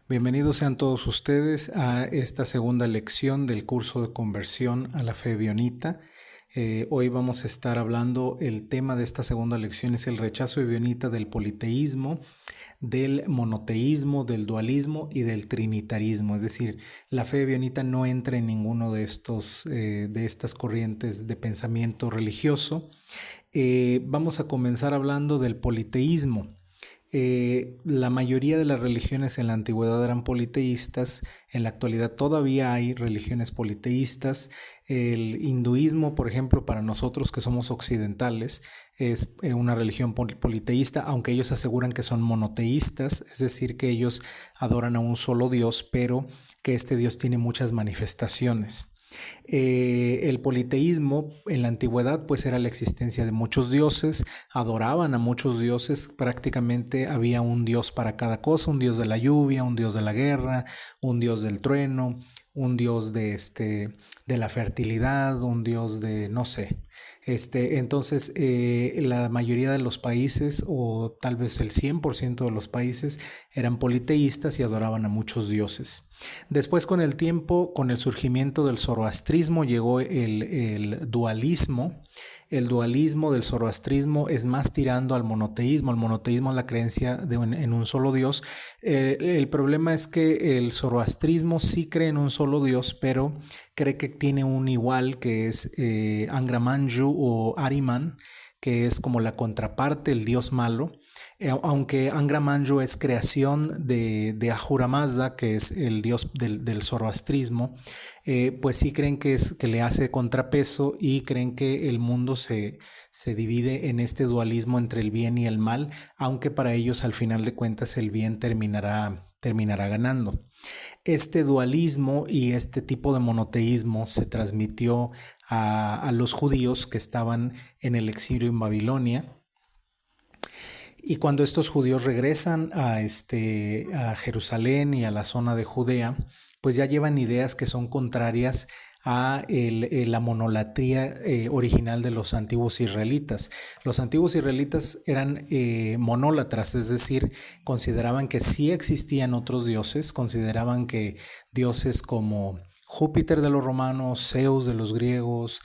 Bienvenidos sean todos ustedes a esta segunda lección del curso de conversión a la fe bionita. Hoy vamos a estar hablando, el tema de esta segunda lección es el rechazo bionita del politeísmo, del monoteísmo, del dualismo y del trinitarismo. Es decir, la fe bionita no entra en ninguno de estas corrientes de pensamiento religioso. Vamos a comenzar hablando del politeísmo. La mayoría de las religiones en la antigüedad eran politeístas. En la actualidad todavía hay religiones politeístas. El hinduismo, por ejemplo, para nosotros que somos occidentales, es una religión politeísta, aunque ellos aseguran que son monoteístas, es decir, que ellos adoran a un solo Dios, pero que este Dios tiene muchas manifestaciones. El politeísmo en la antigüedad pues era la existencia de muchos dioses, adoraban a muchos dioses, prácticamente había un dios para cada cosa, un dios de la lluvia, un dios de la guerra, un dios del trueno, un dios de la fertilidad, un dios de no sé. Entonces la mayoría de los países, o tal vez el 100% de los países, eran politeístas y adoraban a muchos dioses. Después, con el tiempo, con el surgimiento del zoroastrismo, llegó el dualismo. El dualismo del zoroastrismo es más tirando al monoteísmo. El monoteísmo es la creencia en un solo Dios. El problema es que el zoroastrismo sí cree en un solo Dios, pero cree que tiene un igual, que es Angra Mainyu o Ahriman, que es como la contraparte, el dios malo. Aunque Angra Mainyu es creación de Ahura Mazda, que es el dios del zoroastrismo, pues sí creen que le hace contrapeso y creen que el mundo se divide en este dualismo entre el bien y el mal, aunque para ellos al final de cuentas el bien terminará ganando. Este dualismo y este tipo de monoteísmo se transmitió a los judíos que estaban en el exilio en Babilonia. Y cuando estos judíos regresan a Jerusalén y a la zona de Judea, pues ya llevan ideas que son contrarias a la monolatría original de los antiguos israelitas. Los antiguos israelitas eran monólatras, es decir, consideraban que sí existían otros dioses, consideraban que dioses como Júpiter de los romanos, Zeus de los griegos,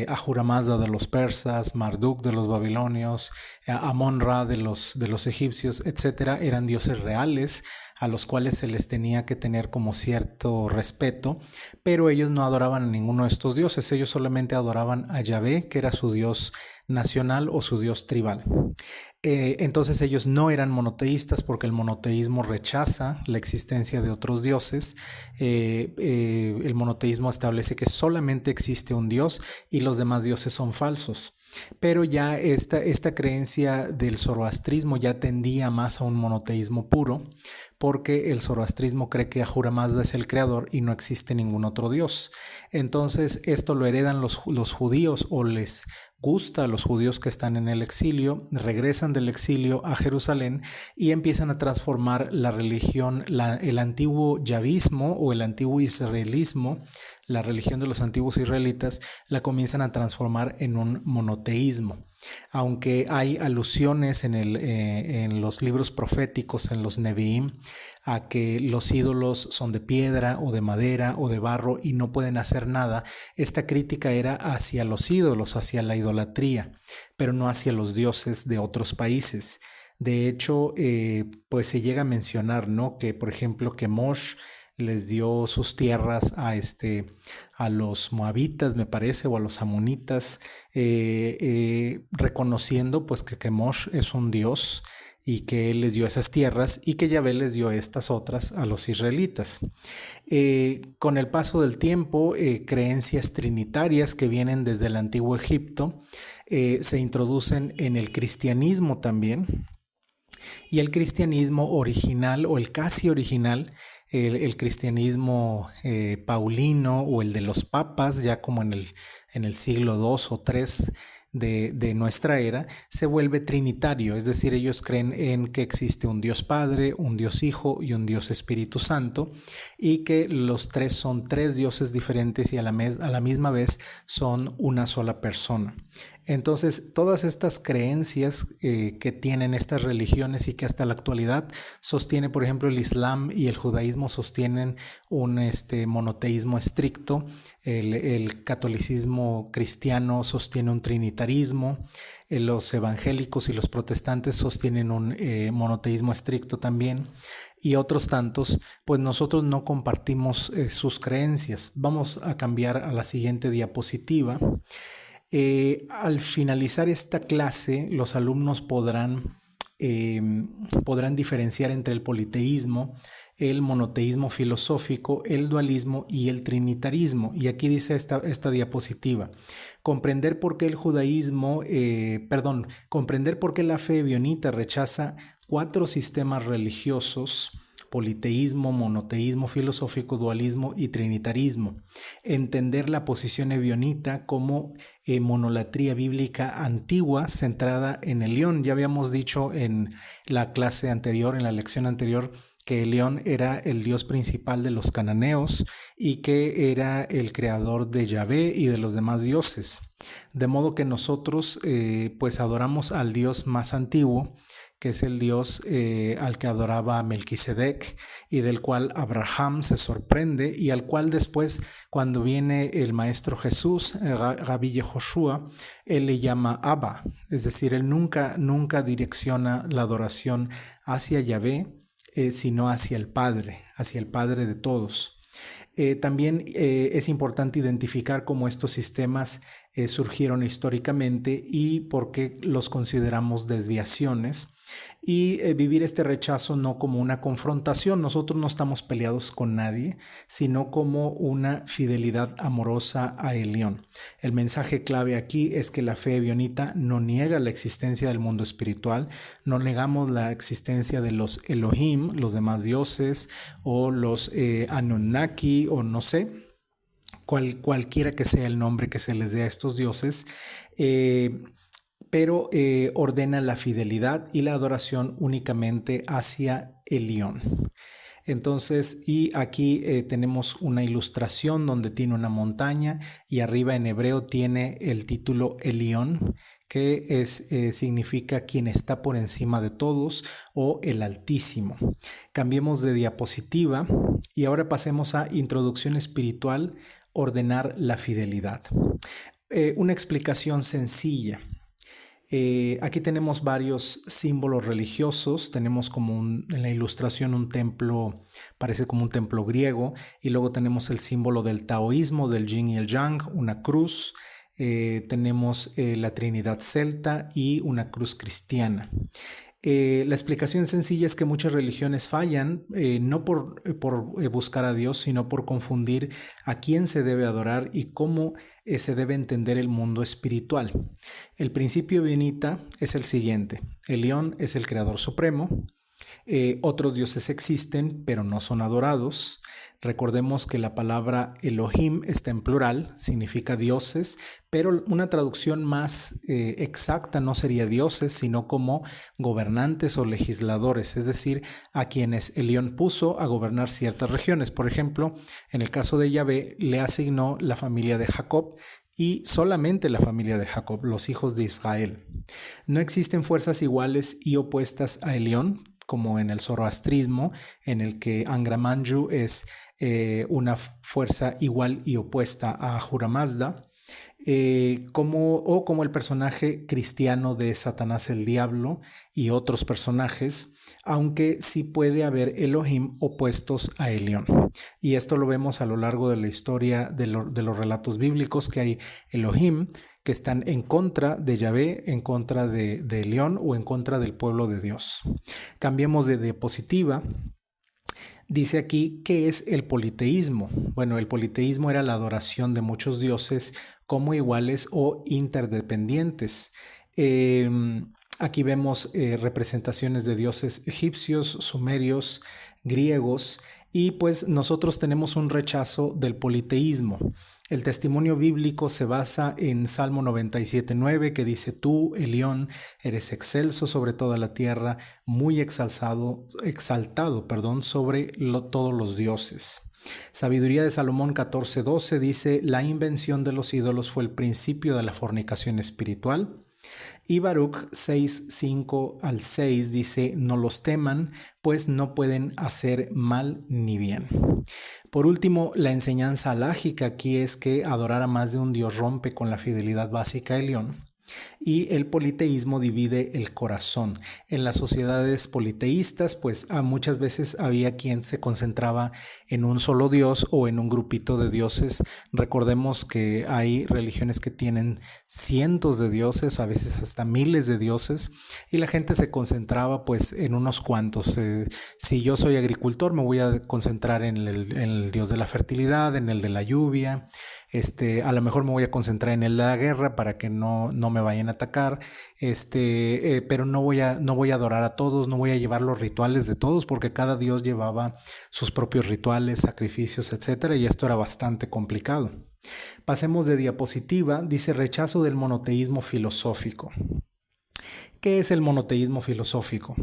Ahura Mazda de los persas, Marduk de los babilonios, Amon-Ra de los egipcios, etcétera, eran dioses reales a los cuales se les tenía que tener como cierto respeto, pero ellos no adoraban a ninguno de estos dioses, ellos solamente adoraban a Yahvé, que era su dios nacional o su dios tribal. Entonces ellos no eran monoteístas porque el monoteísmo rechaza la existencia de otros dioses. El monoteísmo establece que solamente existe un dios y los demás dioses son falsos. Pero ya esta creencia del zoroastrismo ya tendía más a un monoteísmo puro, porque el zoroastrismo cree que Ahura Mazda es el creador y no existe ningún otro dios. Entonces esto lo heredan los judíos, o les gusta a los judíos que están en el exilio, regresan del exilio a Jerusalén y empiezan a transformar la religión, el antiguo yavismo o el antiguo israelismo, la religión de los antiguos israelitas, la comienzan a transformar en un monoteísmo. Aunque hay alusiones en los libros proféticos, en los Nevi'im, a que los ídolos son de piedra o de madera o de barro y no pueden hacer nada, esta crítica era hacia los ídolos, hacia la idolatría, pero no hacia los dioses de otros países. De hecho, pues se llega a mencionar, ¿no?, que por ejemplo que Mosh les dio sus tierras a los moabitas, me parece, o a los amonitas, reconociendo pues que Kemosh es un dios y que él les dio esas tierras y que Yahvé les dio estas otras a los israelitas. Con el paso del tiempo, creencias trinitarias que vienen desde el antiguo Egipto se introducen en el cristianismo también. Y el cristianismo original, o el casi original, el cristianismo paulino o el de los papas, ya como en el siglo II o III de nuestra era, se vuelve trinitario, es decir, ellos creen en que existe un Dios Padre, un Dios Hijo y un Dios Espíritu Santo, y que los tres son tres dioses diferentes y a la misma vez son una sola persona. Entonces, todas estas creencias que tienen estas religiones y que hasta la actualidad sostiene, por ejemplo, el Islam y el judaísmo sostienen un monoteísmo estricto, el catolicismo cristiano sostiene un trinitarismo, los evangélicos y los protestantes sostienen un monoteísmo estricto también, y otros tantos, pues nosotros no compartimos sus creencias. Vamos a cambiar a la siguiente diapositiva. Al finalizar esta clase, los alumnos podrán diferenciar entre el politeísmo, el monoteísmo filosófico, el dualismo y el trinitarismo. Y aquí dice esta diapositiva: comprender por qué el judaísmo, comprender por qué la fe ebionita rechaza 4 sistemas religiosos: politeísmo, monoteísmo filosófico, dualismo y trinitarismo. Entender la posición ebionita como monolatría bíblica antigua centrada en Elión. Ya habíamos dicho en la clase anterior, en la lección anterior, que Elión era el dios principal de los cananeos y que era el creador de Yahvé y de los demás dioses. De modo que nosotros pues adoramos al dios más antiguo, que es el dios al que adoraba Melquisedec y del cual Abraham se sorprende, y al cual después, cuando viene el maestro Jesús, Rabbi Yehoshua, él le llama Abba, es decir, él nunca direcciona la adoración hacia Yahvé, sino hacia el Padre de todos. También es importante identificar cómo estos sistemas surgieron históricamente y por qué los consideramos desviaciones, y vivir este rechazo no como una confrontación. Nosotros no estamos peleados con nadie, sino como una fidelidad amorosa a Elión. El mensaje clave aquí es que la fe ebionita no niega la existencia del mundo espiritual, no negamos la existencia de los Elohim, los demás dioses, o los Anunnaki, o no sé, cualquiera que sea el nombre que se les dé a estos dioses, pero ordena la fidelidad y la adoración únicamente hacia Elión. Entonces, y aquí tenemos una ilustración donde tiene una montaña y arriba en hebreo tiene el título Elión, que significa quien está por encima de todos o el Altísimo. Cambiemos de diapositiva y ahora pasemos a introducción espiritual, ordenar la fidelidad. Una explicación sencilla. Aquí tenemos varios símbolos religiosos. Tenemos como en la ilustración un templo, parece como un templo griego, y luego tenemos el símbolo del taoísmo, del yin y el yang, una cruz. Tenemos la Trinidad celta y una cruz cristiana. La explicación sencilla es que muchas religiones fallan no por buscar a Dios, sino por confundir a quién se debe adorar y cómo se debe entender el mundo espiritual. El principio ebionita es el siguiente: Elión es el creador supremo. Otros dioses existen, pero no son adorados. Recordemos que la palabra Elohim está en plural, significa dioses, pero una traducción más exacta no sería dioses, sino como gobernantes o legisladores, es decir, a quienes Elión puso a gobernar ciertas regiones. Por ejemplo, en el caso de Yahvé, le asignó la familia de Jacob, y solamente la familia de Jacob, los hijos de Israel. No existen fuerzas iguales y opuestas a Elión, como en el zoroastrismo, en el que Angra Mainyu es una fuerza igual y opuesta a Ahura Mazda, como el personaje cristiano de Satanás el Diablo y otros personajes, aunque sí puede haber Elohim opuestos a Elión. Y esto lo vemos a lo largo de la historia de los relatos bíblicos, que hay Elohim que están en contra de Yahvé, en contra de Elión o en contra del pueblo de Dios. Cambiemos de diapositiva. Dice aquí, ¿qué es el politeísmo? Bueno, el politeísmo era la adoración de muchos dioses como iguales o interdependientes. Aquí vemos representaciones de dioses egipcios, sumerios, griegos, y pues nosotros tenemos un rechazo del politeísmo. El testimonio bíblico se basa en Salmo 97:9, que dice: Tú, Elión, eres excelso sobre toda la tierra, muy exaltado sobre todos los dioses. Sabiduría de Salomón 14:12 dice, la invención de los ídolos fue el principio de la fornicación espiritual. Y Baruch 6:5 al 6 dice, no los teman, pues no pueden hacer mal ni bien. Por último, la enseñanza alágica aquí es que adorar a más de un Dios rompe con la fidelidad básica de León. Y el politeísmo divide el corazón. En las sociedades politeístas, pues muchas veces había quien se concentraba en un solo dios o en un grupito de dioses. Recordemos que hay religiones que tienen cientos de dioses, a veces hasta miles de dioses, y la gente se concentraba pues en unos cuantos. Si yo soy agricultor, me voy a concentrar en el dios de la fertilidad, en el de la lluvia. A lo mejor me voy a concentrar en el de la guerra para que no me vayan a atacar, pero no voy a adorar a todos, no voy a llevar los rituales de todos, porque cada dios llevaba sus propios rituales, sacrificios, etcétera, y esto era bastante complicado. Pasemos de diapositiva. Dice rechazo del monoteísmo filosófico. ¿Qué es el monoteísmo filosófico?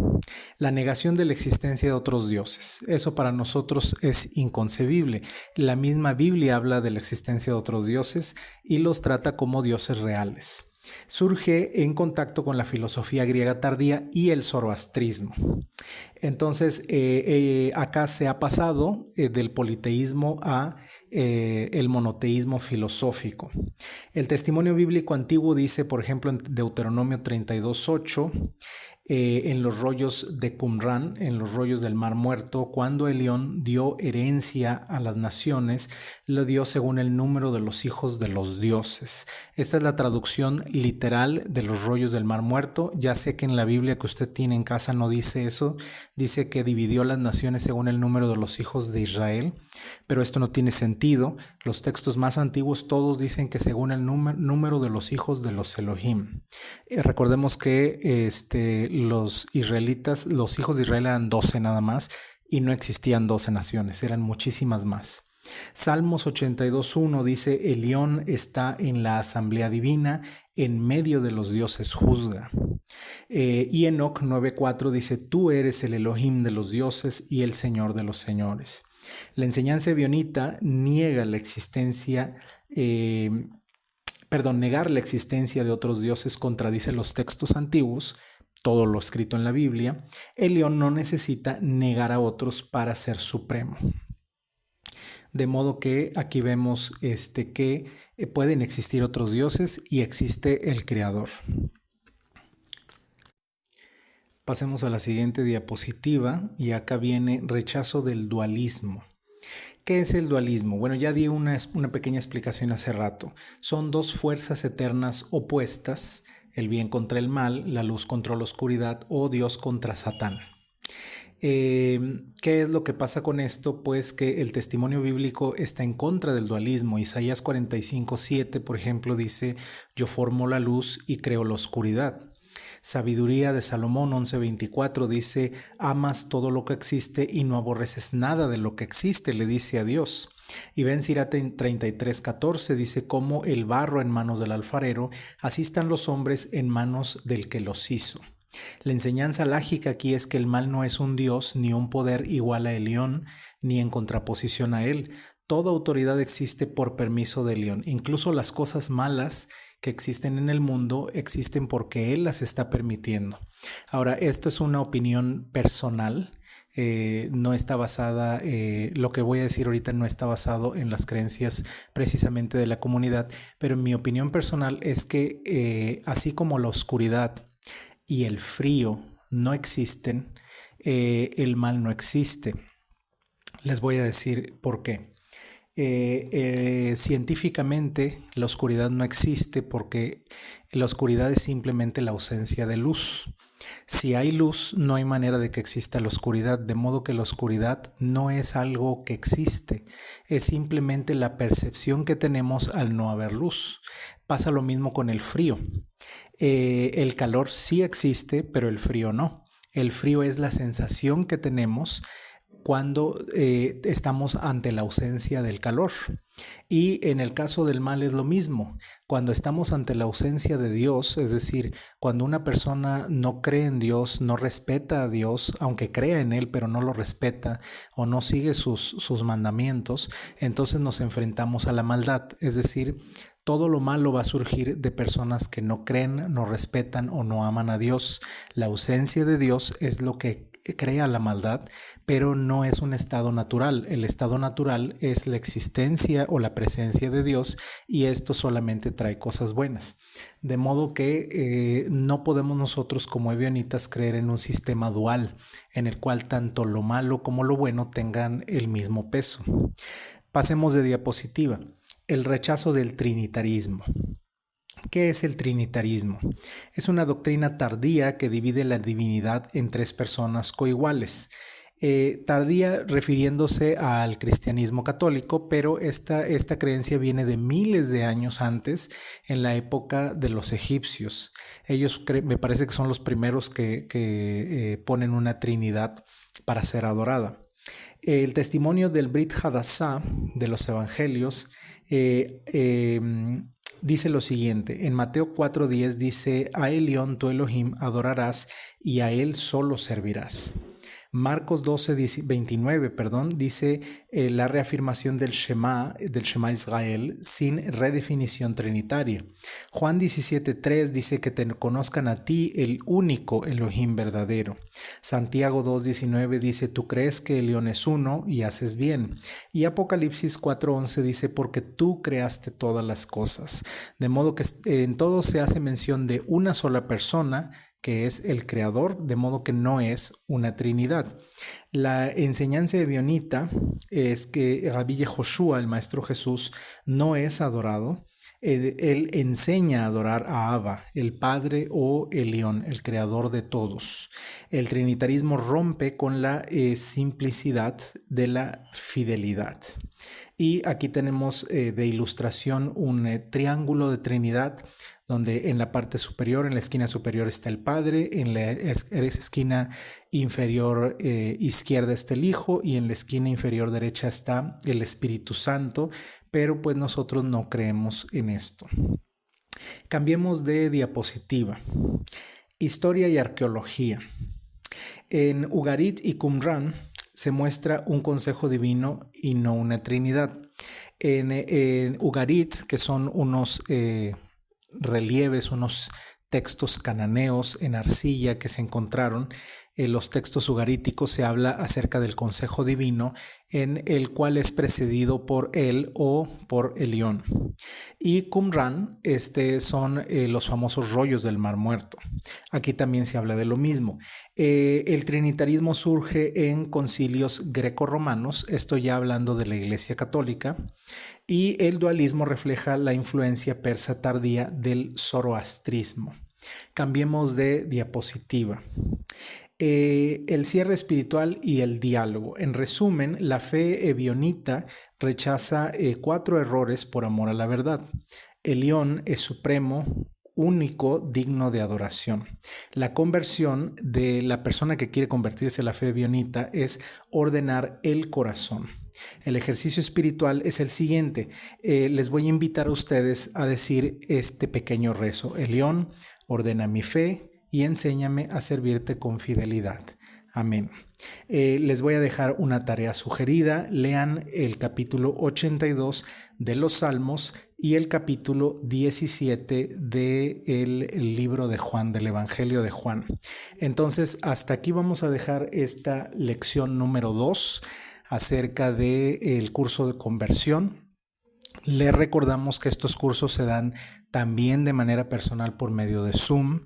La negación de la existencia de otros dioses. Eso para nosotros es inconcebible. La misma Biblia habla de la existencia de otros dioses y los trata como dioses reales. Surge en contacto con la filosofía griega tardía y el zoroastrismo. Entonces, acá se ha pasado del politeísmo a el monoteísmo filosófico. El testimonio bíblico antiguo dice, por ejemplo, en Deuteronomio 32:8, en los rollos de Qumran, en los rollos del Mar Muerto, cuando Elión dio herencia a las naciones, lo dio según el número de los hijos de los dioses. Esta es la traducción literal de los rollos del Mar Muerto. Ya sé que en la Biblia que usted tiene en casa no dice eso, dice que dividió las naciones según el número de los hijos de Israel, pero esto no tiene sentido. Los textos más antiguos todos dicen que según el número de los hijos de los Elohim. Recordemos que los israelitas, los hijos de Israel eran 12 nada más y no existían 12 naciones, eran muchísimas más. Salmos 82:1 dice, Elión está en la asamblea divina, en medio de los dioses juzga. Y Enoc 9:4 dice, tú eres el Elohim de los dioses y el Señor de los señores. La enseñanza ebionita niega la existencia, negar la existencia de otros dioses contradice los textos antiguos, todo lo escrito en la Biblia. Elión no necesita negar a otros para ser supremo. De modo que aquí vemos que pueden existir otros dioses y existe el Creador. Pasemos a la siguiente diapositiva y acá viene rechazo del dualismo. ¿Qué es el dualismo? Bueno, ya di una pequeña explicación hace rato. Son dos fuerzas eternas opuestas, el bien contra el mal, la luz contra la oscuridad o Dios contra Satán. ¿Qué es lo que pasa con esto? Pues que el testimonio bíblico está en contra del dualismo. Isaías 45:7, por ejemplo, dice, yo formo la luz y creo la oscuridad. Sabiduría de Salomón 11:24 dice, amas todo lo que existe y no aborreces nada de lo que existe, le dice a Dios. Y Ben Sirá 33:14 dice, como el barro en manos del alfarero, así están los hombres en manos del que los hizo. La enseñanza lágica aquí es que el mal no es un Dios ni un poder igual a Elión, ni en contraposición a él. Toda autoridad existe por permiso de Elión. Incluso las cosas malas que existen en el mundo existen porque él las está permitiendo. Ahora, esto es una opinión personal. No está basada, lo que voy a decir ahorita no está basado en las creencias precisamente de la comunidad, pero mi opinión personal es que así como la oscuridad y el frío no existen, el mal no existe. Les voy a decir por qué. Científicamente la oscuridad no existe porque la oscuridad es simplemente la ausencia de luz. Si hay luz, no hay manera de que exista la oscuridad, de modo que la oscuridad no es algo que existe, es simplemente la percepción que tenemos al no haber luz. Pasa lo mismo con el frío. El calor sí existe, pero el frío no. El frío es la sensación que tenemos cuando estamos ante la ausencia del calor. Y en el caso del mal es lo mismo. Cuando estamos ante la ausencia de Dios, es decir, cuando una persona no cree en Dios, no respeta a Dios, aunque crea en Él, pero no lo respeta o no sigue sus mandamientos, entonces nos enfrentamos a la maldad. Es decir, todo lo malo va a surgir de personas que no creen, no respetan o no aman a Dios. La ausencia de Dios es lo que crea la maldad, pero no es un estado natural. El estado natural es la existencia o la presencia de Dios, y esto solamente trae cosas buenas. De modo que no podemos nosotros como ebionitas creer en un sistema dual en el cual tanto lo malo como lo bueno tengan el mismo peso. Pasemos de diapositiva. El rechazo del trinitarismo. ¿Qué es el trinitarismo? Es una doctrina tardía que divide la divinidad en tres personas coiguales. Tardía refiriéndose al cristianismo católico, pero esta creencia viene de miles de años antes, en la época de los egipcios. Ellos me parece que son los primeros que ponen una trinidad para ser adorada. El testimonio del Brit Hadassah de los evangelios dice lo siguiente. En Mateo 4:10 dice: a Elión tu Elohim adorarás y a él solo servirás. Marcos 12:29 dice la reafirmación del Shema Israel sin redefinición trinitaria. Juan 17:3 dice que te conozcan a ti, el único Elohim verdadero. Santiago 2:19 dice: tú crees que Elión es uno y haces bien. Y Apocalipsis 4:11 dice: porque tú creaste todas las cosas. De modo que en todo se hace mención de una sola persona, que es el creador, de modo que no es una trinidad. La enseñanza ebionita es que Rabbi Yehoshua, el Maestro Jesús, no es adorado. Él enseña a adorar a Abba, el Padre o Elión, el creador de todos. El trinitarismo rompe con la simplicidad de la fidelidad. Y aquí tenemos de ilustración un triángulo de Trinidad, donde en la parte superior, en la esquina superior está el Padre, en la esquina inferior izquierda está el Hijo y en la esquina inferior derecha está el Espíritu Santo, pero pues nosotros no creemos en esto. Cambiemos de diapositiva. Historia y arqueología. En Ugarit y Qumran se muestra un consejo divino y no una trinidad. En Ugarit, que son unos relieves, unos textos cananeos en arcilla que se encontraron, los textos ugaríticos, se habla acerca del consejo divino, en el cual es precedido por él o por Elión. Y Qumran son los famosos rollos del Mar Muerto. Aquí también se habla de lo mismo. El trinitarismo surge en concilios greco-romanos, esto ya hablando de la Iglesia Católica, y el dualismo refleja la influencia persa tardía del zoroastrismo. Cambiemos de diapositiva. El cierre espiritual y el diálogo. En resumen, la fe ebionita rechaza 4 errores por amor a la verdad. Elión es supremo, único, digno de adoración. La conversión de la persona que quiere convertirse a la fe ebionita es ordenar el corazón. El ejercicio espiritual es el siguiente. Les voy a invitar a ustedes a decir este pequeño rezo. Elión, ordena mi fe y enséñame a servirte con fidelidad. Amén. Les voy a dejar una tarea sugerida. Lean el capítulo 82 de los Salmos y el capítulo 17 del libro de Juan, del Evangelio de Juan. Entonces, hasta aquí vamos a dejar esta lección número 2 acerca del curso de conversión. Les recordamos que estos cursos se dan también de manera personal por medio de Zoom.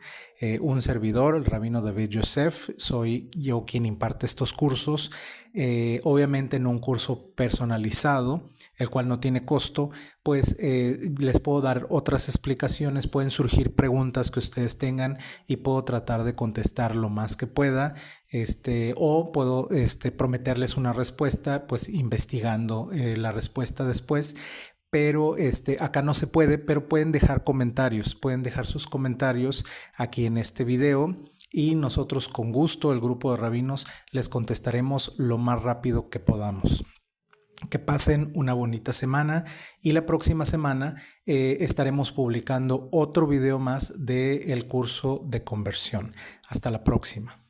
Un servidor, el rabino David Yosef, soy yo quien imparte estos cursos, obviamente en un curso personalizado, el cual no tiene costo, pues les puedo dar otras explicaciones, pueden surgir preguntas que ustedes tengan y puedo tratar de contestar lo más que pueda, o puedo prometerles una respuesta, pues investigando la respuesta después. Pero acá no se puede, pero pueden dejar comentarios, pueden dejar sus comentarios aquí en este video y nosotros con gusto, el grupo de rabinos, les contestaremos lo más rápido que podamos. Que pasen una bonita semana y la próxima semana estaremos publicando otro video más del curso de conversión. Hasta la próxima.